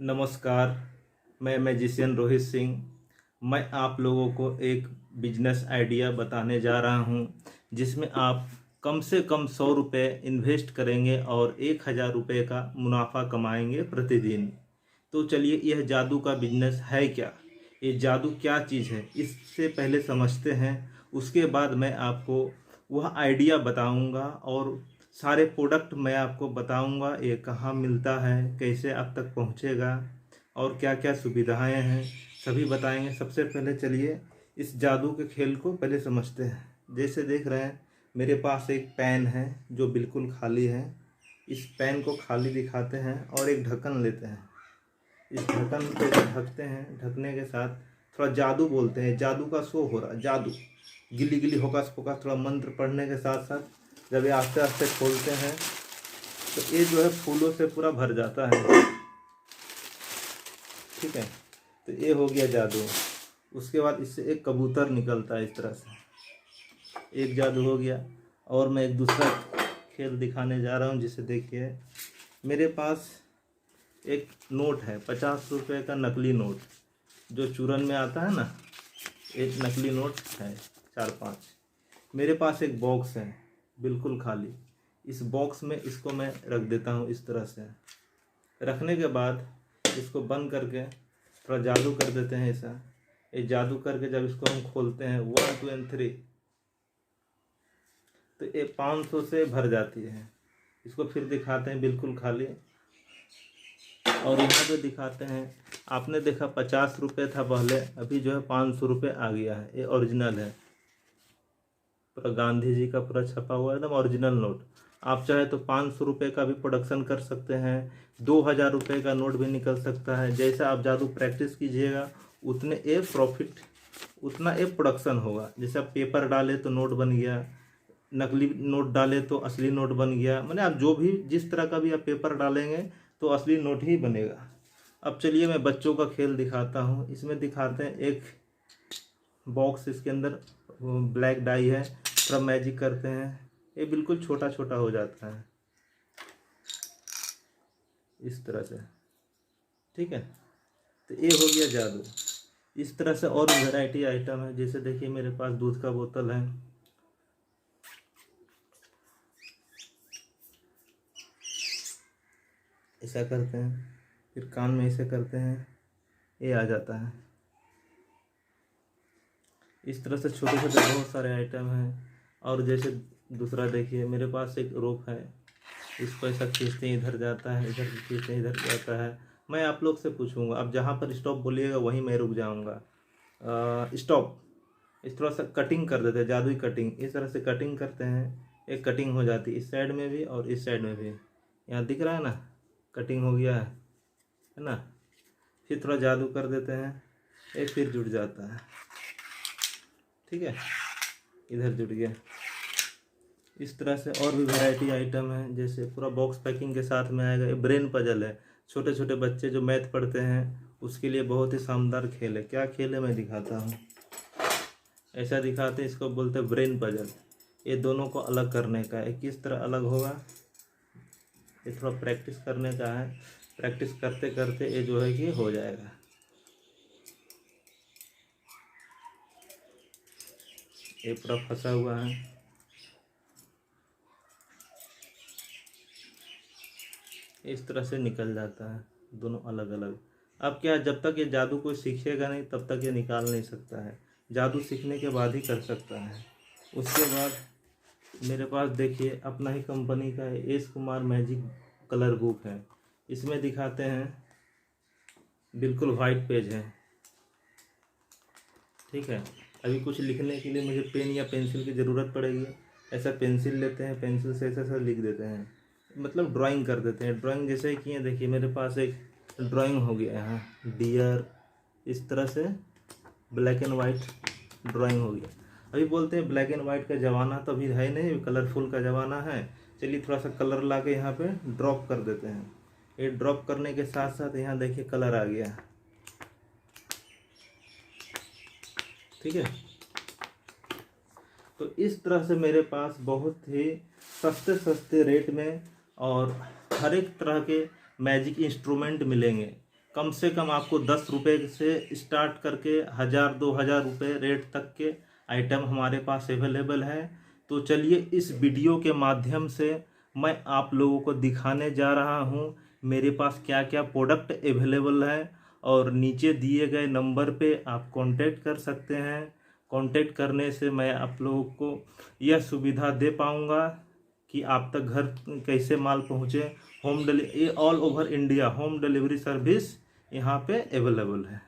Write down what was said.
नमस्कार। मैं मैजिशियन रोहित सिंह। मैं आप लोगों को एक बिजनेस आइडिया बताने जा रहा हूं, जिसमें आप कम से कम 100 रुपये इन्वेस्ट करेंगे और 1000 रुपये का मुनाफा कमाएंगे प्रतिदिन। तो चलिए, यह जादू का बिजनेस है क्या, ये जादू क्या चीज़ है, इससे पहले समझते हैं। उसके बाद मैं आपको वह आइडिया बताऊंगा और सारे प्रोडक्ट मैं आपको बताऊंगा, ये कहाँ मिलता है, कैसे आप तक पहुंचेगा और क्या क्या सुविधाएं हैं, सभी बताएंगे। सबसे पहले चलिए इस जादू के खेल को पहले समझते हैं। जैसे देख रहे हैं, मेरे पास एक पेन है जो बिल्कुल खाली है। इस पेन को खाली दिखाते हैं और एक ढक्कन लेते हैं। इस ढक्कन को ढकते हैं, ढकने के साथ थोड़ा जादू बोलते हैं। जादू का शो हो रहा, जादू गिल्ली गिल्ली होकास पोकास, थोड़ा मंत्र पढ़ने के साथ साथ जब ये आस्ते आस्ते खोलते हैं तो ये जो है फूलों से पूरा भर जाता है। ठीक है, तो ये हो गया जादू। उसके बाद इससे एक कबूतर निकलता है इस तरह से, एक जादू हो गया। और मैं एक दूसरा खेल दिखाने जा रहा हूँ, जिसे देखिए। मेरे पास एक नोट है, 50 रुपये का नकली नोट, जो चूरन में आता है ना, एक नकली नोट है 4-5। मेरे पास एक बॉक्स है बिल्कुल खाली। इस बॉक्स में इसको मैं रख देता हूँ इस तरह से। रखने के बाद इसको बंद करके थोड़ा जादू कर देते हैं ऐसा। ये जादू करके जब इसको हम खोलते हैं 1 2 and 3, तो ये 500 से भर जाती है। इसको फिर दिखाते हैं बिल्कुल खाली, और यहाँ पे दिखाते हैं। आपने देखा 50 रुपये था पहले, अभी जो है 500 रुपये आ गया है। ये ओरिजिनल है, पूरा गांधी जी का पूरा छपा हुआ एकदम ओरिजिनल नोट। आप चाहे तो 500 रुपये का भी प्रोडक्शन कर सकते हैं, 2000 रुपये का नोट भी निकल सकता है। जैसा आप जादू प्रैक्टिस कीजिएगा उतने ए प्रॉफिट, उतना ए प्रोडक्शन होगा। जैसे आप पेपर डाले तो नोट बन गया, नकली नोट डाले तो असली नोट बन गया। मैंने आप जो भी जिस तरह का भी आप पेपर डालेंगे तो असली नोट ही बनेगा। अब चलिए मैं बच्चों का खेल दिखाता हूँ। इसमें दिखाते हैं एक बॉक्स, इसके अंदर ब्लैक डाई है, थोड़ा मैजिक करते हैं, ये बिल्कुल छोटा छोटा हो जाता है इस तरह से। ठीक है, तो ये हो गया जादू। इस तरह से और वैरायटी आइटम है। जैसे देखिए, मेरे पास दूध का बोतल है, ऐसा करते हैं, फिर कान में ऐसे करते हैं, ये आ जाता है। इस तरह से छोटे छोटे बहुत सारे आइटम हैं। और जैसे दूसरा देखिए, मेरे पास एक रोप है, इसको ऐसा खींचते हैं इधर जाता है, इधर खींचते हैं इधर जाता है। मैं आप लोग से पूछूंगा, अब जहाँ पर स्टॉप बोलिएगा वहीं मैं रुक जाऊंगा। स्टॉप। इस तरह से कटिंग कर देते हैं, जादुई कटिंग। इस तरह से कटिंग करते हैं, एक कटिंग हो जाती है इस साइड में भी और इस साइड में भी। यहाँ दिख रहा है ना, कटिंग हो गया है ना। फिर थोड़ा जादू कर देते हैं, एक फिर जुड़ जाता है। ठीक है, इधर जुड़ गया। इस तरह से और भी वैरायटी आइटम है। जैसे पूरा बॉक्स पैकिंग के साथ में आएगा। ये ब्रेन पजल है, छोटे छोटे बच्चे जो मैथ पढ़ते हैं उसके लिए बहुत ही शानदार खेल है। क्या खेल है मैं दिखाता हूँ, ऐसा दिखाते हैं। इसको बोलते हैं ब्रेन पजल। ये दोनों को अलग करने का है। किस तरह अलग होगा, ये थोड़ा प्रैक्टिस करने का है। प्रैक्टिस करते करते ये जो है कि हो जाएगा। ये पूरा फंसा हुआ है, इस तरह से निकल जाता है, दोनों अलग अलग। अब क्या, जब तक ये जादू कोई सीखेगा नहीं तब तक ये निकाल नहीं सकता है। जादू सीखने के बाद ही कर सकता है। उसके बाद मेरे पास देखिए अपना ही कंपनी का S Kumar magic colour book है। इसमें दिखाते हैं, बिल्कुल वाइट पेज है। ठीक है, अभी कुछ लिखने के लिए मुझे पेन या पेंसिल की ज़रूरत पड़ेगी। ऐसा पेंसिल लेते हैं, पेंसिल से ऐसा ऐसा लिख देते हैं, मतलब ड्राइंग कर देते हैं। ड्राइंग जैसे ही किए, देखिए मेरे पास एक ड्राइंग हो गया यहाँ, डियर, इस तरह से ब्लैक एंड वाइट ड्राइंग हो गया। अभी बोलते हैं ब्लैक एंड वाइट का ज़माना तो अभी है नहीं, कलरफुल का ज़माना है। चलिए थोड़ा सा कलर ला के यहाँ पे ड्रॉप कर देते हैं। ये ड्रॉप करने के साथ साथ यहाँ देखिए कलर आ गया। ठीक है, तो इस तरह से मेरे पास बहुत ही सस्ते सस्ते रेट में और हर एक तरह के मैजिक इंस्ट्रूमेंट मिलेंगे। कम से कम आपको 10 रुपये से स्टार्ट करके 1000-2000 रुपये रेट तक के आइटम हमारे पास अवेलेबल है। तो चलिए इस वीडियो के माध्यम से मैं आप लोगों को दिखाने जा रहा हूँ मेरे पास क्या क्या प्रोडक्ट अवेलेबल है, और नीचे दिए गए नंबर पे आप कांटेक्ट कर सकते हैं। कांटेक्ट करने से मैं आप लोगों को यह सुविधा दे पाऊँगा कि आप तक घर कैसे माल पहुँचे। Home delivery all over India home delivery service यहाँ पे अवेलेबल है।